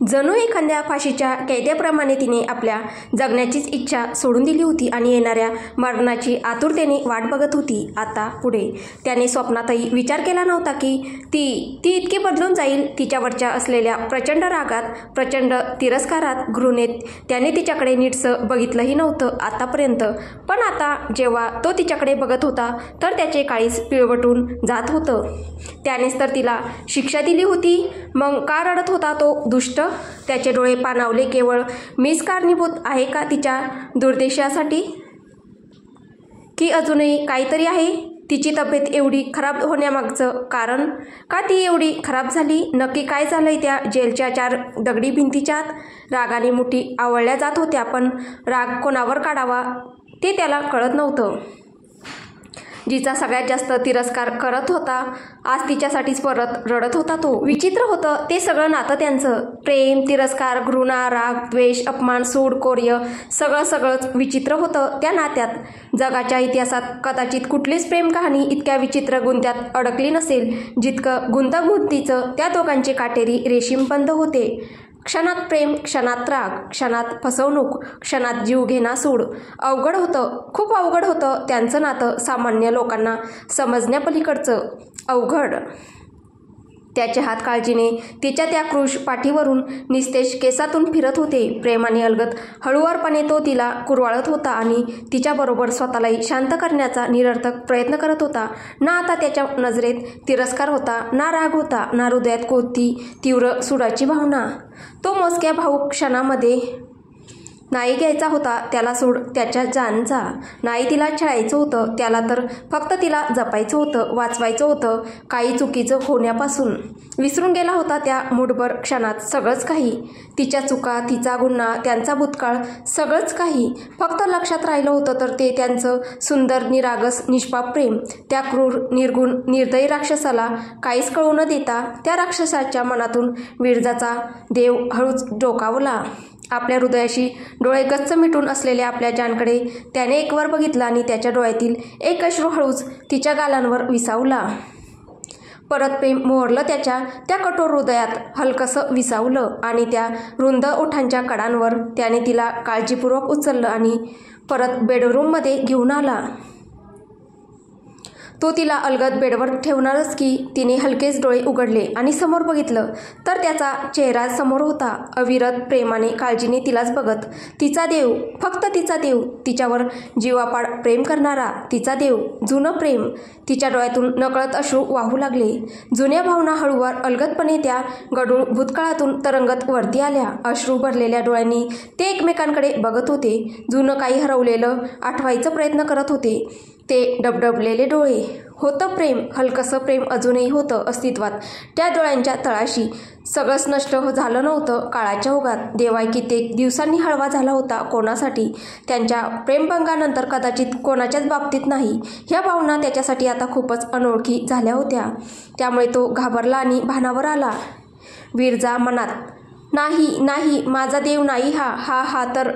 जणू एखाद्या फाशीच्या कैद्याप्रमाणे तिने आपल्या जगण्याचीच इच्छा सोडून दिली होती आणि येणाऱ्या मरणाची आतुरतेने वाट बघत होती. आता पुढे त्याने स्वप्नातही विचार केला नव्हता की ती इतकी बदलून जाईल. तिच्यावरच्या असलेल्या प्रचंड रागात, प्रचंड तिरस्कारात, घृणेत त्याने तिच्याकडे नीटसं बघितलंही नव्हतं आतापर्यंत. पण आता जेव्हा तो तिच्याकडे बघत होता तर त्याचे काळीज पिळवटून जात होतं. त्यानेच तर तिला शिक्षा दिली होती. मग का रडत होता तो दुष्ट? त्याचे डोळे पाणावले. केवळ मीच कारणीभूत आहे का तिच्या दुर्दशेसाठी? की अजूनही काहीतरी आहे? तिची तब्येत एवढी खराब होण्यामागचं कारण? का ती एवढी खराब झाली? नक्की काय झालंय त्या जेलच्या 4 दगडी भिंतीच्या आत? रागाने मुठी आवळल्या जात होत्या, पण राग कोणावर काढावा ते त्याला कळत नव्हतं. जिचा सगळ्यात जास्त तिरस्कार करत होता आज तिच्यासाठीच परत रडत होता तो. विचित्र होतं ते सगळं नातं त्यांचं. प्रेम, तिरस्कार, घृणा, राग, द्वेष, अपमान, सूड, कोर्य, सगळंच विचित्र होतं त्या नात्यात. जगाच्या इतिहासात कदाचित कुठलीच प्रेम कहाणी इतक्या विचित्र गुंत्यात अडकली नसेल जितकं गुंतागुंतीचं त्या दोघांचे काटेरी रेशीमबंध होते. क्षणात प्रेम, क्षणात राग, क्षणात फसवणूक, क्षणात जीव घेणा सूड. अवघड होतं, खूप अवघड होतं त्यांचं नातं. सामान्य लोकांना समजण्यापलीकडचं अवघड. त्याचे हात काळजीने तिच्या त्या कृश पाठीवरून निस्तेज केसातून फिरत होते. प्रेमाने अलगद हळुवारपणे तो तिला कुरवाळत होता आणि तिच्याबरोबर स्वतःलाही शांत करण्याचा निरर्थक प्रयत्न करत होता. ना आता त्याच्या नजरेत तिरस्कार होता, ना राग होता, ना हृदयात कोणती तीव्र सुडाची भावना. तो मोजक्या भावूक क्षणामध्ये नाही घ्यायचा होता त्याला सूड त्याच्या जानचा. नाही तिला छळायचं होतं त्याला, तर फक्त तिला जपायचं होतं, वाचवायचं होतं काही चुकीचं होण्यापासून. विसरून गेला होता त्या मूठभर क्षणात सगळंच काही. तिच्या चुका, तिचा गुन्हा, त्यांचा भूतकाळ, सगळंच काही. फक्त लक्षात राहिलं होतं तर ते त्यांचं सुंदर, निरागस, निष्पाप प्रेम. त्या क्रूर, निर्गुण, निर्दयी राक्षसाला काहीच कळू न देता त्या राक्षसाच्या मनातून विरजाचा देव हळूच डोकावला. आपल्या हृदयाशी डोळे गच्च मिटून असलेल्या आपल्या जानकडे त्याने एकवार बघितलं आणि त्याच्या डोळ्यातील एक अश्रू हळूच तिच्या गालांवर विसावला. परत प्रेम मोहरलं त्याच्या त्या कठोर हृदयात, हलकसं विसावलं आणि त्या रुंद ओठांच्या कडांवर त्याने तिला काळजीपूर्वक उचललं आणि परत बेडरूममध्ये घेऊन आला. तो तिला अलगद बेडवर ठेवणारच की तिने हलकेच डोळे उघडले आणि समोर बघितलं तर त्याचा चेहरा समोर होता. अविरत प्रेमाने, काळजीने तिलाच बघत. तिचा देव, फक्त तिचा देव, तिच्यावर जीवापाड प्रेम करणारा तिचा देव. जुनं प्रेम. तिच्या डोळ्यातून नकळत अश्रू वाहू लागले. जुन्या भावना हळूवार अलगदपणे त्या गढूळ भूतकाळातून तरंगत वरती आल्या. अश्रू भरलेल्या डोळ्यांनी ते एकमेकांकडे बघत होते. जुनं काही हरवलेलं आठवायचा प्रयत्न करत होते ते डबडबलेले डोळे. होतं प्रेम, हलकसं प्रेम अजूनही होतं अस्तित्वात त्या डोळ्यांच्या तळाशी. सगळंच नष्ट झालं नव्हतं काळाच्या ओघात. देवाय कित्येक दिवसांनी हळवा झाला होता कोणासाठी. त्यांच्या प्रेमभंगानंतर कदाचित कोणाच्याच बाबतीत नाही. ह्या भावना त्याच्यासाठी आता खूपच अनोळखी झाल्या होत्या. त्यामुळे तो घाबरला आणि भानावर आला. विरजा मनात, नाही, माझा देव नाही हा तर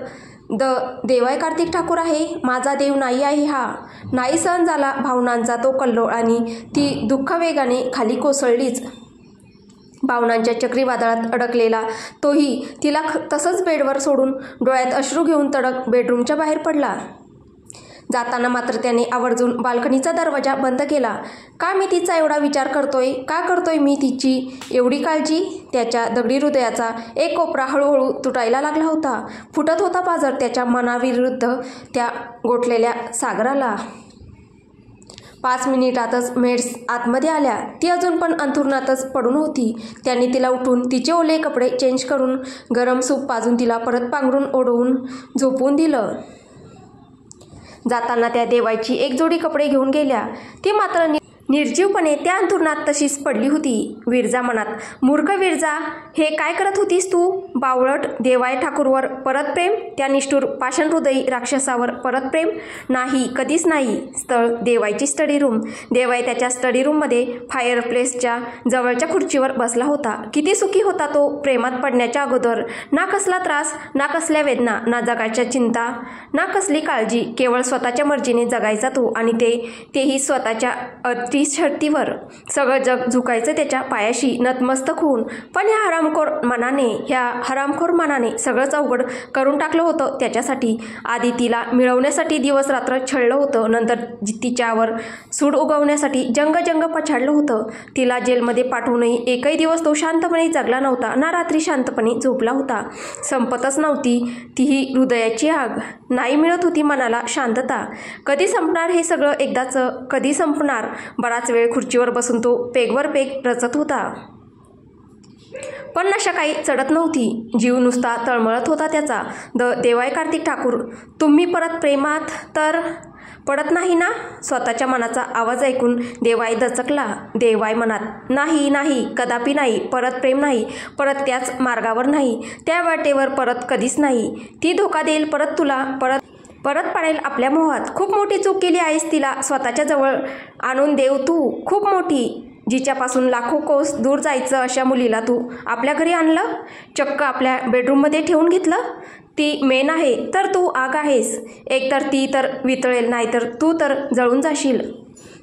देवाय कार्तिक ठाकूर आहे. माझा देव नाही आहे हा. नाही सहन झाला भावनांचा तो कल्लोळ आणि ती दुःख वेगाने खाली कोसळलीच. भावनांच्या चक्रीवादळात अडकलेला तोही तिला तसंच बेडवर सोडून डोळ्यात अश्रू घेऊन तडक बेडरूमच्या बाहेर पडला. जाताना मात्र त्याने आवर्जून बाल्कनीचा दरवाजा बंद केला. का मी तिचा एवढा विचार करतोय? का करतोय मी तिची एवढी काळजी? त्याच्या दगडी हृदयाचा एक कोपरा हळूहळू तुटायला लागला होता. फुटत होता पाझर त्याच्या मनाविरुद्ध त्या गोठलेल्या सागराला. 5 मिनिटातच मेड्स आतमध्ये आल्या. ती अजून पण अंथरुणातच पडून होती. त्यांनी तिला उठून तिचे ओले कपडे चेंज करून गरम सूप पाजून तिला परत पांघरून ओढवून झोपवून दिलं. जाताना त्या देवाची एक जोडी कपडे घेऊन गेल्या. ती मात्र निर्जीवपणे त्या अंथरुणात तशीच पडली होती. विरजा मनात, मूर्ख विरजा, हे काय करत होतीस तू? बावळट देवाय ठाकूरवर परत प्रेम, त्या निष्ठुर पाषाणहृदयी राक्षसावर परत प्रेम? नाही, कधीच नाही. स्थळ देवायची स्टडी रूम. देवाय त्याच्या स्टडी रूममध्ये फायरप्लेसच्या जवळच्या खुर्चीवर बसला होता. किती सुखी होता तो प्रेमात पडण्याच्या अगोदर. ना कसला त्रास, ना कसल्या वेदना, ना जगाच्या चिंता, ना कसली काळजी. केवळ स्वतःच्या मर्जीने जगायचा तो, आणि तेही स्वतःच्या अटी शर्तीवर. सगळं जग झुकायचं त्याच्या पायाशी नतमस्तक होऊन. पण ह्या हरामखोर मनाने सगळंच अवघड करून टाकलं होतं त्याच्यासाठी. आधी तिला मिळवण्यासाठी दिवस रात्र छळलं होतं, नंतर तिच्यावर सूड उगवण्यासाठी जंग पछाडलं होतं. तिला जेलमध्ये पाठवूनही एकही दिवस तो शांतपणे जगला नव्हता, ना रात्री शांतपणे झोपला होता. संपतच नव्हती तीही हृदयाची आग. नाही मिळत होती मनाला शांतता. कधी संपणार हे सगळं एकदाचं, कधी संपणार? बराच वेळ खुर्चीवर बसून तो पेगवर पेग रचत होता. पण नशा काही चढत नव्हती. जीव नुसता तळमळत होता त्याचा. देवाय कार्तिक ठाकूर, तुम्ही परत प्रेमात तर पडत नाही ना? स्वतःच्या मनाचा आवाज ऐकून देवाय दचकला. देवाय म्हणत, नाही नाही, कदापि नाही. परत प्रेम नाही. परत त्याच मार्गावर नाही. त्या वाटेवर परत कधीच नाही. ती धोका देईल परत तुला, परत पाडेल आपल्या मोहात. खूप मोठी चूक केली आहेस तिला स्वतःच्या जवळ आणून देव तू. खूप मोठी. जिच्यापासून लाखो कोस दूर जायचं अशा मुलीला तू आपल्या घरी आणलं, चक्क आपल्या बेडरूममध्ये ठेवून घेतलं. ती मेन आहे तर तू आग आहेस. एकतर ती तर वितळेल, नाहीतर तू तर जळून जाशील.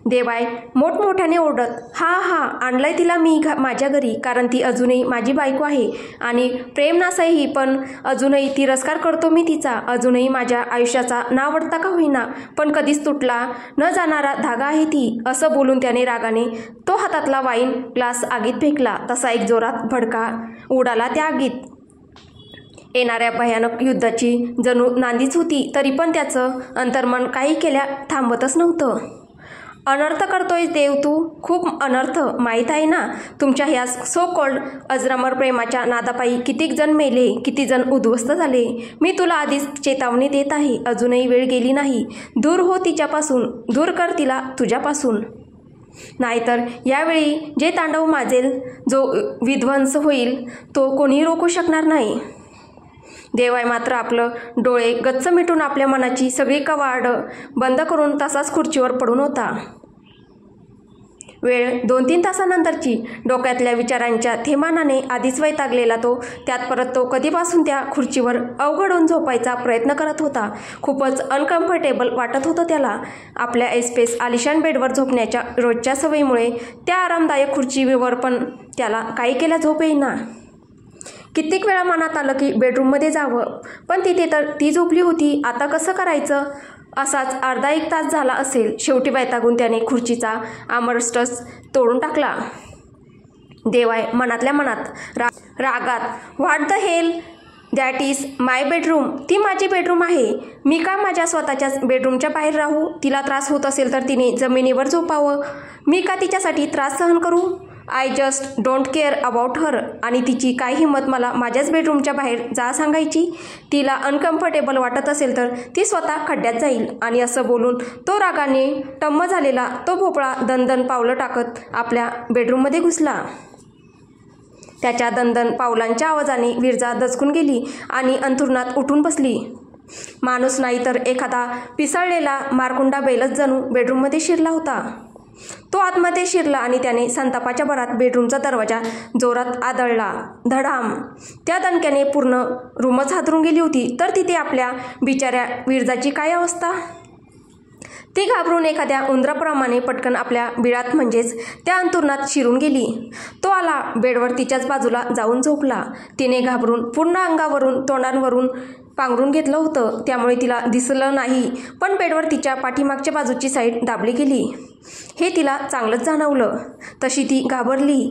देवाय मोठमोठ्याने ओरडत, हा आणलंय तिला मी माझ्या घरी, कारण ती अजूनही माझी बायको आहे. आणि प्रेम नसाही, पण अजूनही तिरस्कार करतो मी तिचा. अजूनही माझ्या आयुष्याचा नावडता का होईना, पण कधीच तुटला न जाणारा धागा आहे ती. असं बोलून त्याने रागाने तो हातातला वाईन ग्लास आगीत फेकला. तसा एक जोरात भडका उडाला त्या आगीत. येणाऱ्या भयानक युद्धाची जणू नांदीच होती. तरी पण त्याचं अंतर्मन काही केल्या थांबतच नव्हतं. अनर्थ करतोय देव तू, खूप अनर्थ. माहीत आहे ना तुमच्या ह्या सो कॉल्ड अजरामर प्रेमाच्या नादापायी कितीक जण मेले, किती जण उद्ध्वस्त झाले. मी तुला आधीच चेतावणी देत आहे. अजूनही वेळ गेली नाही. दूर हो तिच्यापासून, दूर कर तिला तुझ्यापासून. नाहीतर यावेळी जे तांडव माजेल, जो विध्वंस होईल, तो कोणीही रोखू शकणार नाही. देवाय मात्र आपलं डोळे गच्च मिटून आपल्या मनाची सगळी कवाडं बंद करून तसाच खुर्चीवर पडून होता. वेळ 2-3 तासानंतरची. डोक्यातल्या विचारांच्या थेमानाने आधीच वैतागलेला तो, त्यात परत तो कधीपासून त्या खुर्चीवर अवघडून झोपायचा प्रयत्न करत होता. खूपच अनकम्फर्टेबल वाटत होतं त्याला. आपल्या एस्पेस आलिशान बेडवर झोपण्याच्या रोजच्या सवयीमुळे त्या आरामदायक खुर्चीवर पण त्याला काही केल्या झोप येईना. कित्येक वेळा मनात आलं की बेडरूममध्ये जावं, पण तिथे तर ती झोपली होती. आता कसं करायचं? असाच अर्धा एक तास झाला असेल. शेवटी वैतागून त्याने खुर्चीचा आर्मरेस्ट तोडून टाकला. देवाय मनातल्या मनात रागात, what the hell, that is my bedroom. ती माझी बेडरूम आहे. मी का माझ्या स्वतःच्याच बेडरूमच्या बाहेर राहू? तिला त्रास होत असेल तर तिने जमिनीवर झोपावं. मी का तिच्यासाठी त्रास सहन करू? I just don't care about her. आणि तिची काय हिंमत मला माझ्याच बेडरूमच्या बाहेर जा सांगायची? तिला अनकम्फर्टेबल वाटत असेल तर ती स्वतः खड्ड्यात जाईल. आणि असं बोलून तो रागाने टम्म झालेला तो भोपळा दणदण पावलं टाकत आपल्या बेडरूममध्ये घुसला. त्याच्या दणदण पावलांच्या आवाजाने विरजा दचकून गेली आणि अंथरुणात उठून बसली. माणूस नाही तर एखादा पिसाळलेला मारकुंडा बैलच जणू बेडरूममध्ये शिरला होता. तो आतमध्ये शिरला आणि त्याने संतापाच्या भरात बेडरूमचा दरवाजा जोरात आदळला. धडाम. त्या दणक्याने पूर्ण रूमच हादरून गेली होती. तर तिथे आपल्या बिचाऱ्या विरजाची काय अवस्था? ती घाबरून एखाद्या उंदराप्रमाणे पटकन आपल्या बिळात म्हणजेच त्या अंथरुणात शिरून गेली. तो आला बेडवर तिच्याच बाजूला जाऊन झोपला. तिने घाबरून पूर्ण अंगावरून तोंडांवरून पांघरून घेतलं होतं, त्यामुळे तिला दिसलं नाही. पण बेडवर तिच्या पाठीमागच्या बाजूची साईड दाबली गेली हे तिला चांगलंच जाणवलं. तशी ती घाबरली.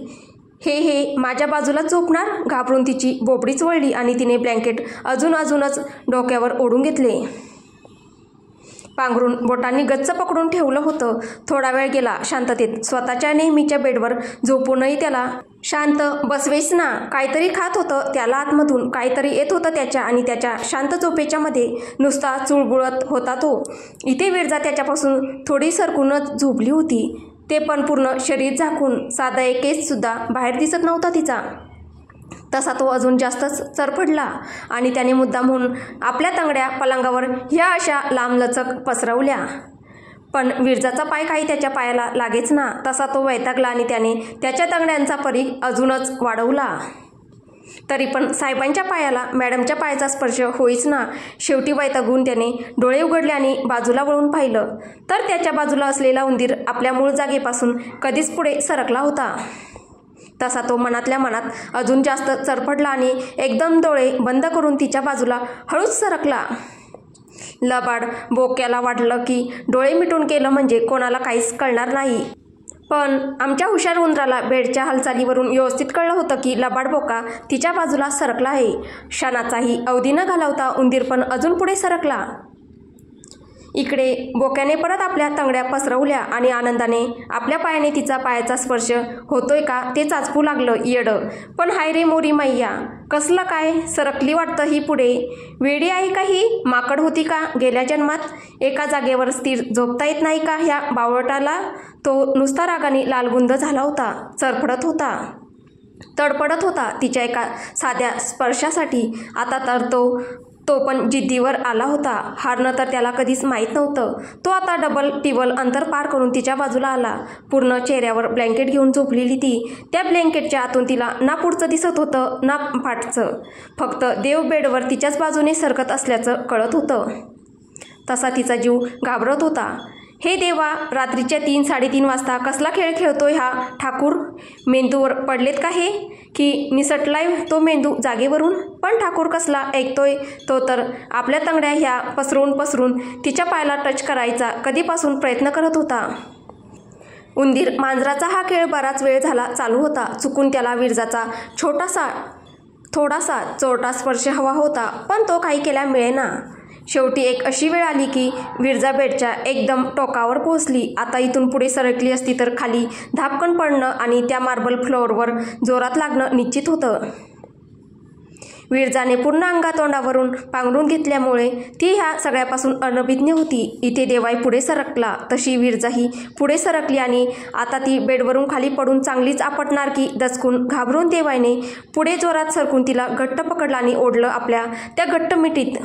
हे माझ्या बाजूलाच झोपणार? घाबरून तिची बोबडीच वळली आणि तिने ब्लँकेट अजूनच डोक्यावर ओढून घेतले. पांघरून बोटांनी गच्च पकडून ठेवलं होतं. थोडा वेळ गेला शांततेत. स्वतःच्या नेहमीच्या बेडवर झोपूनही त्याला शांत बसवेच ना. काहीतरी खात होतं त्याला आतमधून. काहीतरी येत होतं त्याच्या आणि त्याच्या शांत झोपेच्या मध्ये नुसता चुळबुळत होता तो. इथे विरजा त्याच्यापासून थोडी सरकूनच झोपली होती. ते पण पूर्ण शरीर झाकून. साधा एक केस सुद्धा बाहेर दिसत नव्हता तिचा. तसा तो अजून जास्तच चरफडला आणि त्याने मुद्दाम म्हणून आपल्या तंगड्या पलंगावर ह्या अशा लांबलचक पसरवल्या. पण विरजाचा पाय काही त्याच्या पायाला लागेच ना. तसा तो वैतागला आणि त्याने त्याच्या तंगड्यांचा परीघ अजूनच वाढवला. तरी पण साहेबांच्या पायाला मॅडमच्या पायाचा स्पर्श होईच ना. शेवटी वैतागून त्याने डोळे उघडले आणि बाजूला वळून पाहिलं तर त्याच्या बाजूला असलेला उंदीर आपल्या मूळ जागेपासून कधीच पुढे सरकला होता. तसा तो मनातल्या मनात अजून जास्त चरफडला आणि एकदम डोळे बंद करून तिच्या बाजूला हळूच सरकला. लबाड बोक्याला वाटलं की डोळे मिटून केलं म्हणजे कोणाला काहीच कळणार नाही. पण आमच्या हुशार उंदराला बेडच्या हालचालीवरून व्यवस्थित कळलं होतं की लबाड बोका तिच्या बाजूला सरकला आहे. क्षणाचाही अवधी न घालवता उंदीर पण अजून पुढे सरकला. इकडे बोक्याने परत आपल्या तंगड्या पसरवल्या आणि आनंदाने आपल्या पायाने तिचा पायाचा स्पर्श होतोय का ते चाचपू लागलं येडं. पण हाय रे मोरी मैया, कसलं काय सरकली वाटतं ही पुढे. वेडी आहे का ही? माकड होती का गेल्या जन्मात? एका जागेवर स्थिर झोपता येत नाही का ह्या बावळटाला? तो नुसता रागाने लालगुंद झाला होता, चरफडत होता, तडपडत होता तिच्या एका साध्या स्पर्शासाठी. आता तर तो पण जिद्दीवर आला होता. हारणं तर त्याला कधीच माहीत नव्हतं. तो आता डबल टिबल अंतर पार करून तिच्या बाजूला आला. पूर्ण चेहऱ्यावर ब्लँकेट घेऊन झोपलेली ती. त्या ब्लँकेटच्या आतून तिला ना पुढचं दिसत होतं ना पाठचं. फक्त देव बेडवर तिच्याच बाजूने सरकत असल्याचं कळत होतं. तसा तिचा जीव घाबरत होता. हे देवा, रात्रीच्या 3-3:30 वाजता कसला खेळ खेळतोय हा ठाकूर? मेंदूवर पडलेत का हे? की निसटलाय तो मेंदू जागेवरून? पण ठाकूर कसला ऐकतोय? तो तर आपल्या तंगड्या ह्या पसरून तिच्या पायाला टच करायचा कधीपासून प्रयत्न करत होता. उंदीर मांजराचा हा खेळ बराच वेळ झाला चालू होता. चुकून त्याला विरजाचा थोडासा चोरटा स्पर्श हवा होता, पण तो काही केल्या मिळेना. शेवटी एक अशी वेळ आली की विरजा बेडच्या एकदम टोकावर पोहोचली. आता इथून पुढे सरकली असती तर खाली धापकन पडणं आणि त्या मार्बल फ्लोअरवर जोरात लागणं निश्चित होतं. विरजाने पूर्ण अंगातोंडावरून पांघरून घेतल्यामुळे ती ह्या सगळ्यापासून अनभिज्ञ होती. इथे देवाई पुढे सरकला तशी विरजाही पुढे सरकली आणि आता ती बेडवरून खाली पडून चांगलीच आपटणार की दचकून घाबरून देवाईने पुढे जोरात सरकून तिला घट्ट पकडलं आणि ओढलं आपल्या त्या घट्ट मिठीत.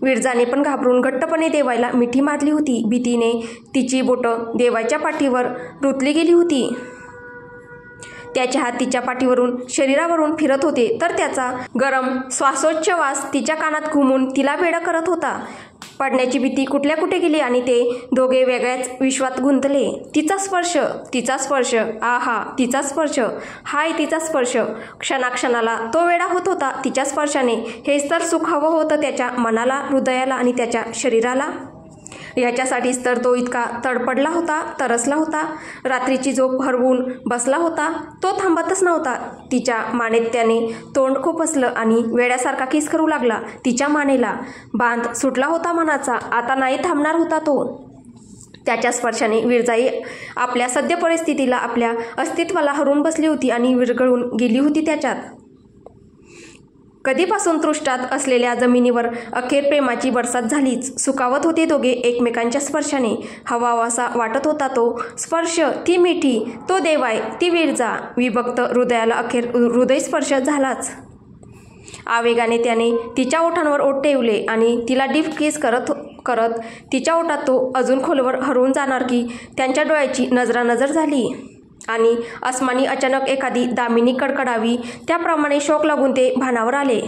विरजाने पण घाबरून घट्टपणे देवायला मिठी मारली होती. भीतीने तिची बोटं देवाच्या पाठीवर रुतली गेली होती. त्याचे हात तिच्या पाठीवरून शरीरावरून फिरत होते तर त्याचा गरम श्वासोच्छवास तिच्या कानात घुमून तिला वेडं करत होता. पडण्याची भीती कुठल्या कुठे गेली आणि ते दोघे वेगळ्याच विश्वात गुंतले. तिचा स्पर्श, आहा तिचा स्पर्श, हाय तिचा स्पर्श. क्षणाक्षणाला तो वेडा होत होता तिच्या स्पर्शाने. हेच तर सुख हवं होतं त्याच्या मनाला, हृदयाला आणि त्याच्या शरीराला. ह्याच्यासाठीच तर तो इतका तडपडला होता, तरसला होता, रात्रीची झोप हरवून बसला होता. तो थांबतच नव्हता. तिच्या मानेत त्याने तोंड खुपसलं आणि वेड्यासारखा किस करू लागला तिच्या मानेला. बांध सुटला होता मनाचा. आता नाही थांबणार होता तो. त्याच्या स्पर्शाने विरजाई आपल्या सद्य परिस्थितीला, आपल्या अस्तित्वाला हरवून बसली होती आणि विरघळून गेली होती त्याच्यात. कधीपासून तृष्टात असलेल्या जमिनीवर अखेर प्रेमाची बरसात झालीच. सुखावत होते दोघे एकमेकांच्या स्पर्शाने. हवावासा वाटत होता तो स्पर्श, ती मिठी, तो देवाय, ती विरजा. विभक्त हृदयाला अखेर हृदयस्पर्श झालाच. आवेगाने त्याने तिच्या ओठांवर ओठ ठेवले आणि तिला डीप किस करत तिच्या ओठात तो अजून खोलवर हरवून जाणार की त्यांच्या डोळ्याची नजरानजर झाली आणि अस्मानी अचानक एखादी दामिनी कडकडावी त्याप्रमाणे शोक लागून ते भानावर आले.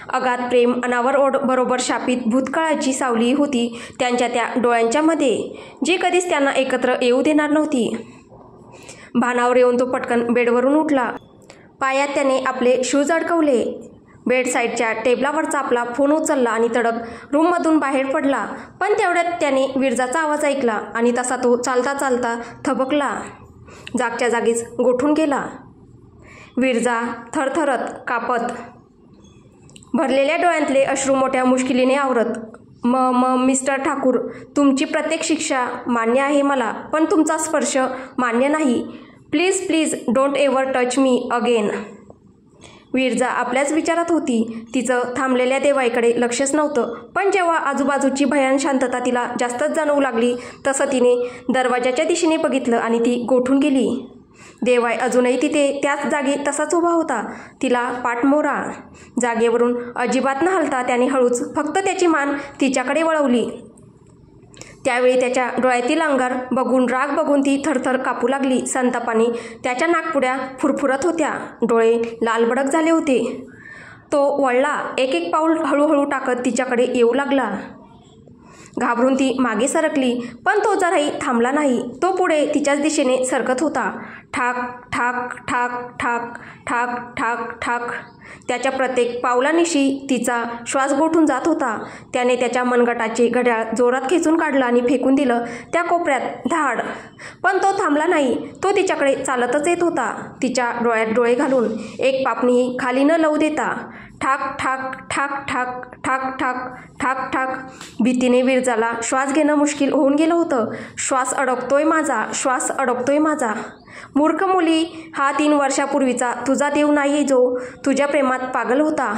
अगाध प्रेम, अनावर ओढ, बरोबर शापित भूतकाळाची सावली होती त्यांच्या त्या डोळ्यांच्या मध्ये, जी कधीच त्यांना एकत्र येऊ देणार नव्हती. भानावर येऊन तो पटकन बेडवरून उठला. पायात त्याने आपले शूज अडकवले. बेड साईडच्या टेबलावरचा आपला फोन उचलला आणि तडक रूममधून बाहेर पडला. पण तेवढ्यात त्याने विरजाचा आवाज ऐकला आणि तसा तो चालता चालता थबकला, जागच्या जागीच गोठून गेला. विरजा थरथरत कापत भरलेल्या डोळ्यांतले अश्रू मोठ्या मुश्किलीने आवरत, मिस्टर ठाकूर, तुमची प्रत्येक शिक्षा मान्य आहे मला, पण तुमचा स्पर्श मान्य नाही. Please don't ever touch me again. Viraja आपल्याच विचारात होती. तिचं थांबलेल्या देवाईकडे लक्षच नव्हतं. पण जेव्हा आजूबाजूची भयान शांतता तिला जास्तच जाणवू लागली तसं तिने दरवाजाच्या दिशेने बघितलं आणि ती गोठून गेली. देवाय अजूनही तिथे त्याच जागी तसाच उभा होता. तिला पाठमोरा. जागेवरून अजिबात न हलता त्याने हळूच फक्त त्याची मान तिच्याकडे वळवली. त्यावेळी त्याच्या डोळ्यातील अंगार बघून, राग बघून ती थरथर कापू लागली. संतापाने त्याच्या नाकपुड्या फुरफुरत होत्या. डोळे लालबडक झाले होते. तो वळला. एक एक पाऊल हळूहळू टाकत तिच्याकडे येऊ लागला. घाबरून ती मागे सरकली, पण तो जराही थांबला नाही. तो पुढे तिच्याच दिशेने सरकत होता. ठाक ठाक ठाक ठाक ठाक ठाक ठाक. त्याच्या प्रत्येक पावलानिशी तिचा श्वास गोठून जात होता. त्याने त्याच्या मनगटाचे घड्याळ जोरात खेचून काढलं आणि फेकून दिलं त्या कोपऱ्यात. धाड. पण तो थांबला नाही. तो तिच्याकडे चालतच येत होता, तिच्या डोळ्यात डोळे घालून, एक पापणीही खाली न लावू देता. ठाक ठाक ठाक ठाक ठाक ठाक ठाक ठाक. भीतीने विरजाला श्वास घेणं मुश्किल होऊन गेलं होतं. श्वास अडकतोय माझा, श्वास अडकतोय माझा. मूर्ख मुली, हा 3 वर्षापूर्वीचा तुझा देव नाही जो तुझ्या प्रेमात पागल होता.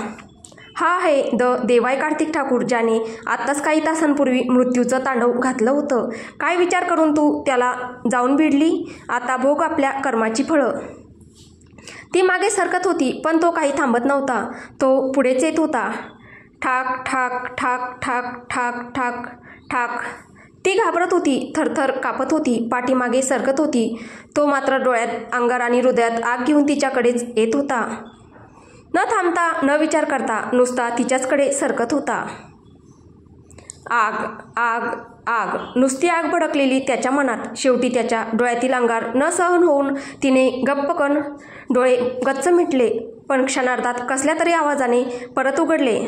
हा आहे देवाय कार्तिक ठाकूर, ज्याने आत्ताच काही तासांपूर्वी मृत्यूचं तांडव घातलं होतं. काय विचार करून तू त्याला जाऊन भिडली? आता भोग आपल्या कर्माची फळं. ती मागे सरकत होती, पण तो काही थांबत नव्हता. तो पुढेच येत होता. ठाक ठाक ठाक ठाक ठाक ठाक ठाक. ती घाबरत होती, थरथर कापत होती, पाठीमागे सरकत होती. तो मात्र डोळ्यात अंगार आणि हृदयात आग घेऊन तिच्याकडेच येत होता. न थांबता, न विचार करता, नुसता तिच्याचकडे सरकत होता. आग आग आग. नुसती आग भडकलेली त्याच्या मनात. शेवटी त्याच्या डोळ्यातील अंगार न सहन होऊन तिने गप्पकन डोळे गच्च मिटले, पण क्षणार्धात कसल्या तरी आवाजाने परत उघडले.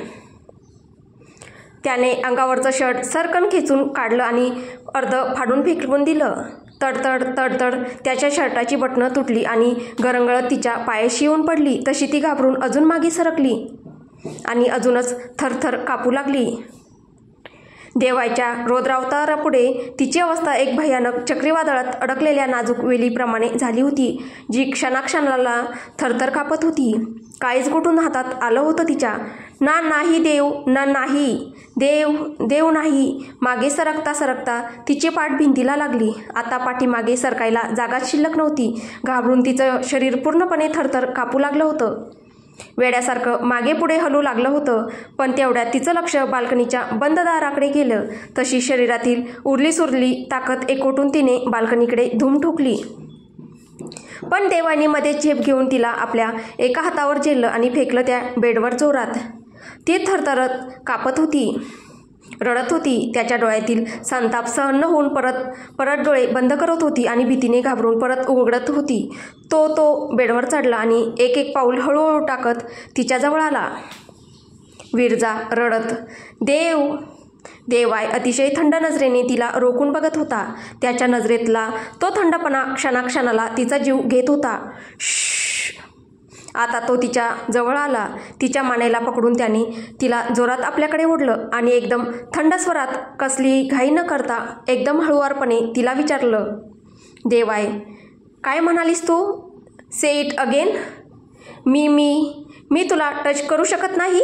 त्याने अंगावरचं शर्ट सरकन खेचून काढलं आणि अर्ध फाडून फेकून दिलं. तडतड तडतड त्याच्या शर्टाची बटणं तुटली आणि गरंगळत तिच्या पायाशी येऊन पडली. तशी ती घाबरून अजून मागे सरकली आणि अजूनच थरथर कापू लागली. देवाच्या रौद्रावतारापुढे तिची अवस्था एक भयानक चक्रीवादळात अडकलेल्या नाजूक वेलीप्रमाणे झाली होती, जी क्षणाक्षणाला थरथर कापत होती. काळीज गोठून हातात आलं होतं तिच्या. नाही देव, नाही देव, देव नाही. मागे सरकता सरकता तिची पाठ भिंतीला लागली. आता पाठीमागे सरकायला जागाच शिल्लक नव्हती. घाबरून तिचं शरीर पूर्णपणे थरथर कापू लागलं होतं. वेड्यासारखं मागे पुढे हलू लागलं होतं. पण तेवढ्यात तिचं लक्ष बाल्कनीच्या बंद दाराकडे गेलं. तशी शरीरातील उरली सुरली ताकद एकवटून तिने बाल्कनीकडे धूम ठोकली. पण देवाने मध्ये झेप घेऊन तिला आपल्या एका हातावर झेललं आणि फेकलं त्या बेडवर जोरात. ती थरथरत कापत होती, रडत होती. त्याच्या डोळ्यातील संताप सहन न होऊन परत डोळे बंद करत होती आणि भीतीने घाबरून परत उघडत होती. तो बेडवर चढला आणि एक एक पाऊल हळूहळू टाकत तिच्याजवळ आला. विरजा रडत, देव. देवाय अतिशय थंड नजरेने तिला रोखून बघत होता. त्याच्या नजरेतला तो थंडपणा क्षणाक्षणाला तिचा जीव घेत होता. आता तो तिच्या जवळ आला. तिच्या मानेला पकडून त्याने तिला जोरात आपल्याकडे ओढलं आणि एकदम थंड स्वरात, कसलीही घाई न करता, एकदम हळुवारपणे तिला विचारलं, देवाय, काय म्हणालीस तू? से इट अगेन. मी तुला टच करू शकत नाही.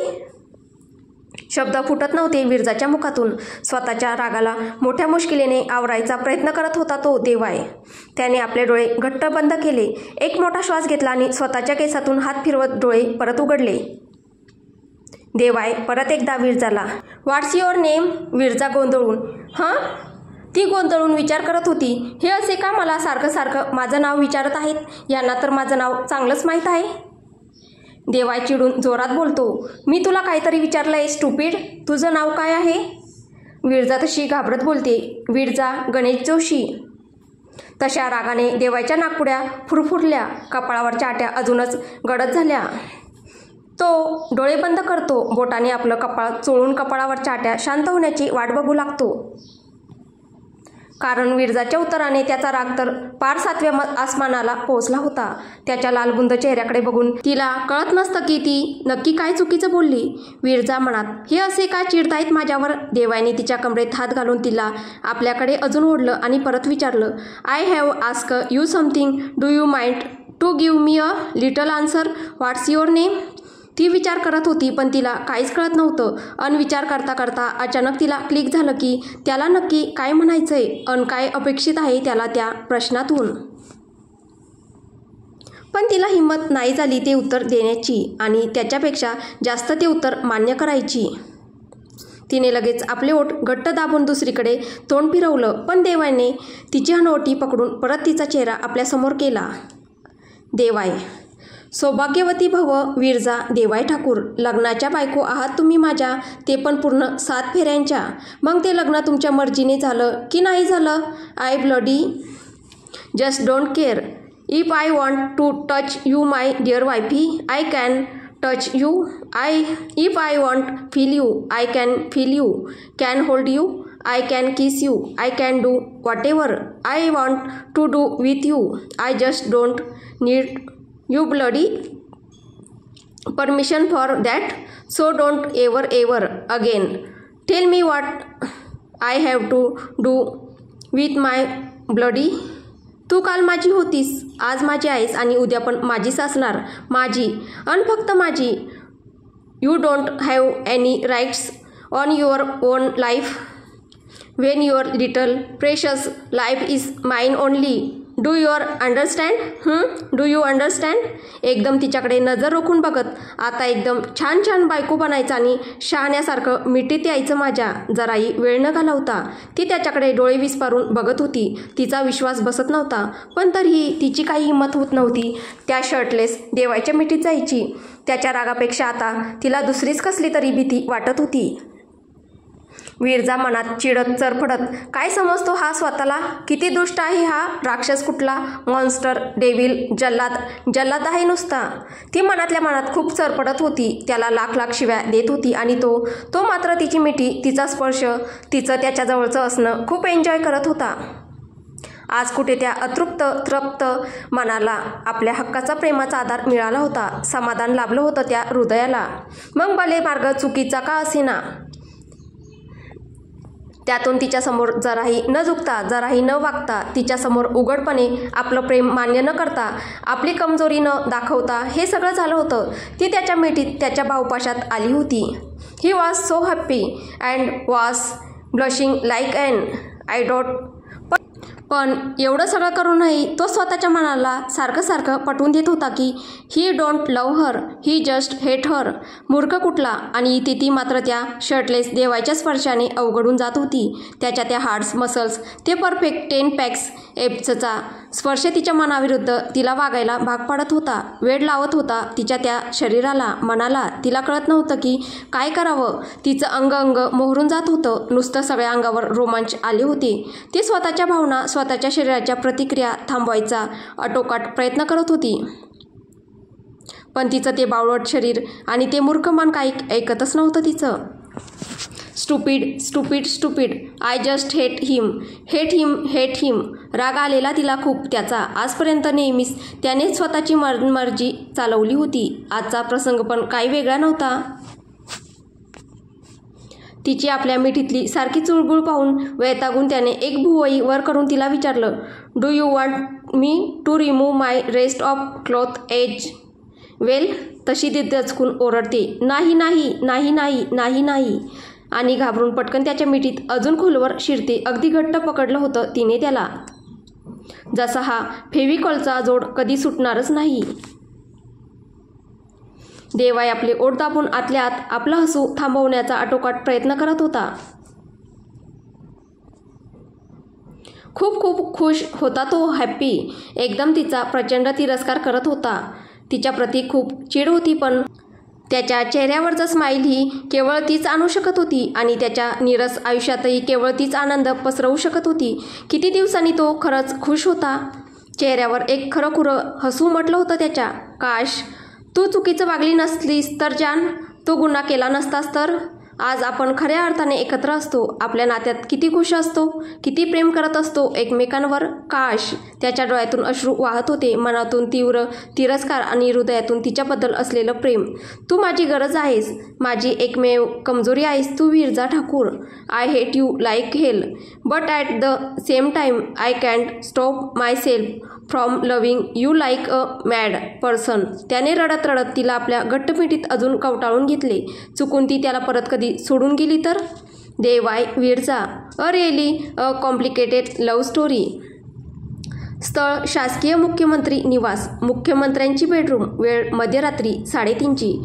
शब्द फुटत नव्हते विरजाच्या मुखातून. स्वतःच्या रागाला मोठ्या मुश्किलीने आवरायचा प्रयत्न करत होता तो देवाय. त्याने आपले डोळे घट्ट बंद केले. एक मोठा श्वास घेतला आणि स्वतःच्या केसातून हात फिरवत डोळे परत उघडले. देवाय परत एकदा विरजाला. व्हॉट्स युअर नेम? विरजा गोंधळून. ती गोंधळून विचार करत होती. हे असे का मला सारखं सारखं माझं नाव विचारत आहेत? यांना तर माझं नाव चांगलंच माहीत आहे. देवाय चिडून जोरात बोलतो. मी तुला काहीतरी विचारलंय स्टुपिड. तुझं नाव काय आहे? विरजा तशी घाबरत बोलते. विरजा गणेश जोशी. तशा रागाने देवाच्या नाकपुड्या फुरफुरल्या. कपाळावरच्या आट्या अजूनच गडद झाल्या. तो डोळे बंद करतो. बोटाने आपलं कपाळ चोळून कपाळावरच्या आट्या शांत होण्याची वाट बघू लागतो. कारण विरजाच्या उत्तराने त्याचा राग तर पार 7व्या आसमानाला पोहोचला होता. त्याच्या लालबुंद चेहऱ्याकडे बघून तिला कळत नसतं की ती नक्की काय चुकीचं बोलली. विरजा मनात, हे असे का चिडतायत माझ्यावर? देवाने तिच्या कमरेत हात घालून तिला आपल्याकडे अजून ओढलं आणि परत विचारलं, I have ask you something. Do you mind to give me a little answer? What's your name? ती विचार करत होती, पण तिला काहीच कळत नव्हतं. विचार करता करता अचानक तिला क्लिक झालं की त्याला नक्की काय म्हणायचंय, काय अपेक्षित आहे त्याला त्या प्रश्नातून. पण तिला हिंमत नाही झाली ते उत्तर देण्याची आणि त्याच्यापेक्षा जास्त ते उत्तर मान्य करायची. तिने लगेच आपले ओठ घट्ट दाबून दुसरीकडे तोंड फिरवलं, पण देवाने तिची हनवटी पकडून परत तिचा चेहरा आपल्यासमोर केला. देवाय, सौभाग्यवती भव विरजा देवाय ठाकूर. लग्नाच्या बायको आहात तुम्ही माझ्या, ते पण पूर्ण 7 फेऱ्यांच्या. मग ते लग्न तुमच्या मर्जीने झालं की नाही झालं? I bloody just don't care. If I want to touch you my dear wifey, I can touch you. If I want feel you, I can feel you. Can hold you, I can kiss you. I can do whatever I want to do with you. I just don't need you bloody permission for that. So don't ever again tell me what I have to do with my bloody. तू काल माझी होतीस, आज माझी आहेस आणि उद्या पण माझीच असणार. माझी आणि फक्त माझी. You don't have any rights on your own life when your little precious life is mine only. Do your understand? Do you understand? एकदम तिच्याकडे नजर रोखून बघत, आता एकदम छान छान बायको बनायचं आणि शहाण्यासारखं मिठीत यायचं माझ्या. जराही वेळ न घालवता ती त्याच्याकडे डोळे विस्पारून बघत होती. तिचा विश्वास बसत नव्हता, पण तरीही तिची काही हिंमत होत नव्हती त्या शर्टलेस देवाच्या मिठीत जायची. त्याच्या रागापेक्षा आता तिला दुसरीच कसली तरी भीती वाटत होती. विरजा मनात चिडत चरफडत, काय समजतो हा स्वतःला? किती दुष्ट आहे हा राक्षस, कुठला मॉन्स्टर, डेव्हिल, जल्लाद आहे नुसता. ती मनातल्या मनात खूप चरफडत होती. त्याला लाख शिव्या देत होती आणि तो मात्र तिची मिठी, तिचा स्पर्श, तिचं त्याच्याजवळचं असणं खूप एन्जॉय करत होता. आज कुठे त्या तृप्त मनाला आपल्या हक्काचा प्रेमाचा आधार मिळाला होता. समाधान लाभलं होतं त्या हृदयाला. मग भले मार्ग चुकीचा का असेना, त्यातून तिच्यासमोर जराही न झुकता, जराही न वागता, तिच्यासमोर उघडपणे आपलं प्रेम मान्य न करता, आपली कमजोरी न दाखवता हे सगळं झालं होतं. ती त्याच्या मिठीत, त्याच्या बाहुपाशात आली होती. He was so happy and was blushing like and idiot. पण एवढं सगळं करूनही तो स्वतःच्या मनाला सारखं पटवून देत होता की ही don't love her, he just hate her. मूर्ख कुठला. आणि ती मात्र त्या शर्टलेस देवाच्या स्पर्शाने अवघडून जात होती. त्याच्या त्या हार्ड्स मसल्स, ते परफेक्ट 10 पॅक्स एब्सचा स्पर्श तिच्या मनाविरुद्ध तिला वागायला भाग पाडत होता, वेड लावत होता तिच्या त्या शरीराला, मनाला. तिला कळत नव्हतं की काय करावं. तिचं अंग मोहरून जात होतं. नुसतं सगळ्या अंगावर रोमांच आले होते. ती स्वतःच्या भावना, स्वतःच्या शरीराच्या प्रतिक्रिया थांबवायचा आटोकाट प्रयत्न करत होती. पण तिचं ते बावळट शरीर आणि ते मूर्ख मन काही ऐकतच नव्हतं तिचं. स्टुपिड. आय जस्ट हेट हिम. राग आलेला तिला खूप त्याचा. आजपर्यंत नेहमीच त्याने स्वतःची मर्जी चालवली होती. आजचा प्रसंग पण काही वेगळा नव्हता. तिची आपल्या मिठीतली सारखी चुळबुळ पाहून वैतागून त्याने एक भुवई वर करून तिला विचारलं, do you want me to remove my rest of cloth as well? तशी ती दचकून ओरडते, नाही. आणि घाबरून पटकन त्याच्या मिठीत अजून खोलवर शिरते. अगदी घट्ट पकडलं होतं तिने त्याला, जसा हा फेविकॉलचा जोड कधी सुटणारच नाही. देवाय आपले ओठ दाबून आतल्या आत आपलं हसू थांबवण्याचा आटोकाट प्रयत्न करत होता. खूप खुश होता तो, हॅप्पी. एकदम तिचा प्रचंड तिरस्कार करत होता. तिच्याप्रती खूप चीड होती, पण त्याच्या चेहऱ्यावरचं स्माईल ही केवळ तीच आणू शकत होती आणि त्याच्या नीरस आयुष्यातही केवळ तीच आनंद पसरवू शकत होती. किती दिवसांनी तो खरंच खुश होता. चेहऱ्यावर एक खरंखुरं हसू उमटलं होतं त्याच्या. काश तू चुकीचं वागली नसलीस तर जान, तू गुन्हा केला नसतास तर आज आपण खऱ्या अर्थाने एकत्र असतो. आपल्या नात्यात किती खुश असतो, किती प्रेम करत असतो एकमेकांवर. काश. त्याच्या डोळ्यातून अश्रू वाहत होते. मनातून तीव्र तिरस्कार आणि हृदयातून तिच्याबद्दल असलेलं प्रेम. तू माझी गरज आहेस, माझी एकमेव कमजोरी आहेस तू Viraja Thakur. I hate you like hell, but at the same time I can't stop myself from loving you like a mad person. त्याने रडत तिला आपल्या घट्ट मिठीत अजून कवटाळून घेतले. चुकून ती त्याला परत कधी सोडून गेली तर? देवाय Viraja, a really a complicated love story. स्थळ शासकीय मुख्यमंत्री निवास. मुख्यमंत्र्यांची बेडरूम. वेळ मध्यरात्री 3:30ची.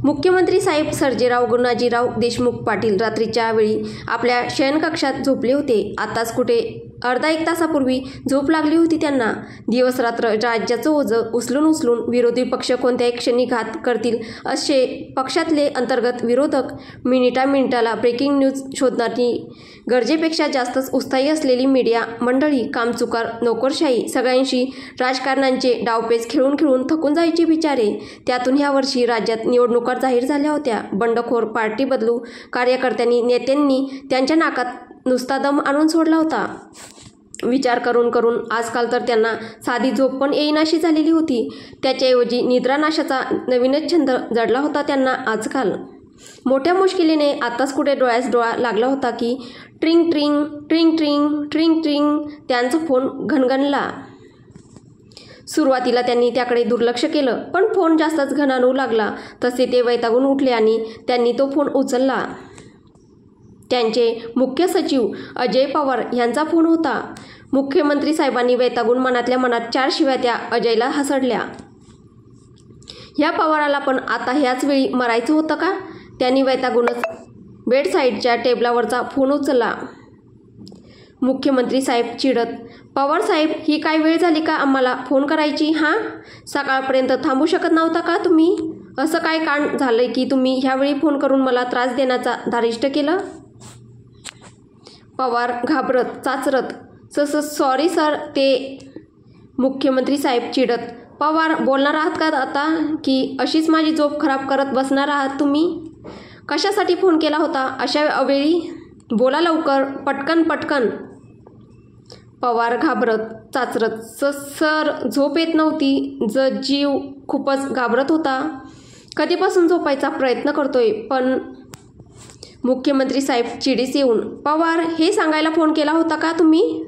मुख्यमंत्री साहेब सर्जेराव गुणाजीराव देशमुख पाटील रात्रीच्या वेळी आपल्या शयनकक्षात झोपले होते. आताच कुठे अर्धा एक तासापूर्वी झोप लागली होती त्यांना. दिवसरात्र राज्याचं ओझं उचलून विरोधी पक्ष कोणत्याही क्षणी घात करतील असे पक्षातले अंतर्गत विरोधक, मिनिटाला ब्रेकिंग न्यूज शोधणारी, गरजेपेक्षा जास्तच उत्साही असलेली मीडिया मंडळी, कामचुकार नोकरशाही, सगळ्यांशी राजकारणांचे डावपेच खेळून थकून जायचे बिचारे. त्यातून ह्या वर्षी राज्यात निवडणुका जाहीर झाल्या होत्या. बंडखोर पार्टी बदलू कार्यकर्त्यांनी, नेत्यांनी त्यांच्या नाकात नुसता दम आणून सोडला होता. विचार करून आजकाल तर त्यांना साधी झोप पण येईनाशी झालेली होती. त्याच्याऐवजी निद्रानाशाचा नवीनच छंद जडला होता त्यांना आजकाल. मोठ्या मुश्किलीने आताच कुठे डोळ्यास डोळा लागला होता की ट्रिंग ट्रिंग ट्रिंग ट्रिंग ट्रिंग ट्रिंग त्यांचा फोन घणघणला. सुरुवातीला त्यांनी त्याकडे दुर्लक्ष केलं, पण फोन जास्तच घणाणू लागला. तसे ते वैतागून उठले आणि त्यांनी तो फोन उचलला. त्यांचे मुख्य सचिव अजय पवार यांचा फोन होता. मुख्यमंत्री साहेबांनी वैतागून मनातल्या मनात 4 शिव्या त्या अजयला हसडल्या. ह्या पवाराला पण आता ह्याच वेळी मरायचं होतं का? त्यांनी वैतागूनच बेडसाईडच्या टेबलावरचा फोन उचलला. मुख्यमंत्री साहेब चिडत, पवार साहेब, ही काय वेळ झाली का आम्हाला फोन करायची? हां, सकाळपर्यंत थांबू शकत नव्हता का तुम्ही? असं काय कांड झालंय की तुम्ही ह्यावेळी फोन करून मला त्रास देण्याचा धारिष्ट केलं? पवार घाबरत, चाचरत, सॉरी सर, ते. मुख्यमंत्री साहेब चिडत, पवार, बोलणार आहात का आता, की अशीच माझी झोप खराब करत बसणार आहात तुम्ही? कशासाठी फोन केला होता अशा अवेळी? बोला लवकर, पटकन. पवार घाबरत, चाचरत, सर, झोप येत नव्हती. जीव खूपच घाबरत होता. कधीपासून झोपायचा प्रयत्न करतोय पण. मुख्यमंत्री साहेब चिडीस येऊन, पवार, हे सांगायला फोन केला होता का तुम्ही?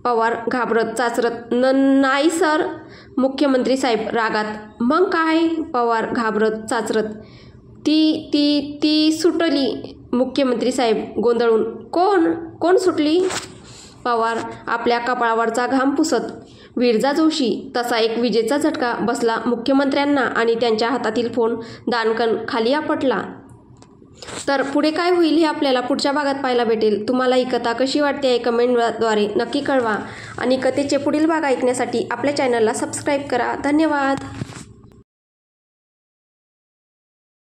पवार घाबरत, चाचरत, नाही सर. मुख्यमंत्री साहेब रागात, मग काय? पवार घाबरत, चाचरत, ती सुटली. मुख्यमंत्री साहेब गोंधळून, कोण सुटली? पवार आपल्या कपाळावरचा घाम पुसत, विरजा जोशी. तसा एक विजेचा झटका बसला मुख्यमंत्र्यांना आणि त्यांच्या हातातील फोन दानकन खाली आपटला. तर पुढे काय होईल हे आपल्याला पुढच्या भागात पाहायला भेटेल. तुम्हाला ही कथा कशी वाटते आहे कमेंटद्वारे नक्की कळवा आणि कथेचे पुढील भाग ऐकण्यासाठी आपल्या चॅनलला सबस्क्राईब करा. धन्यवाद.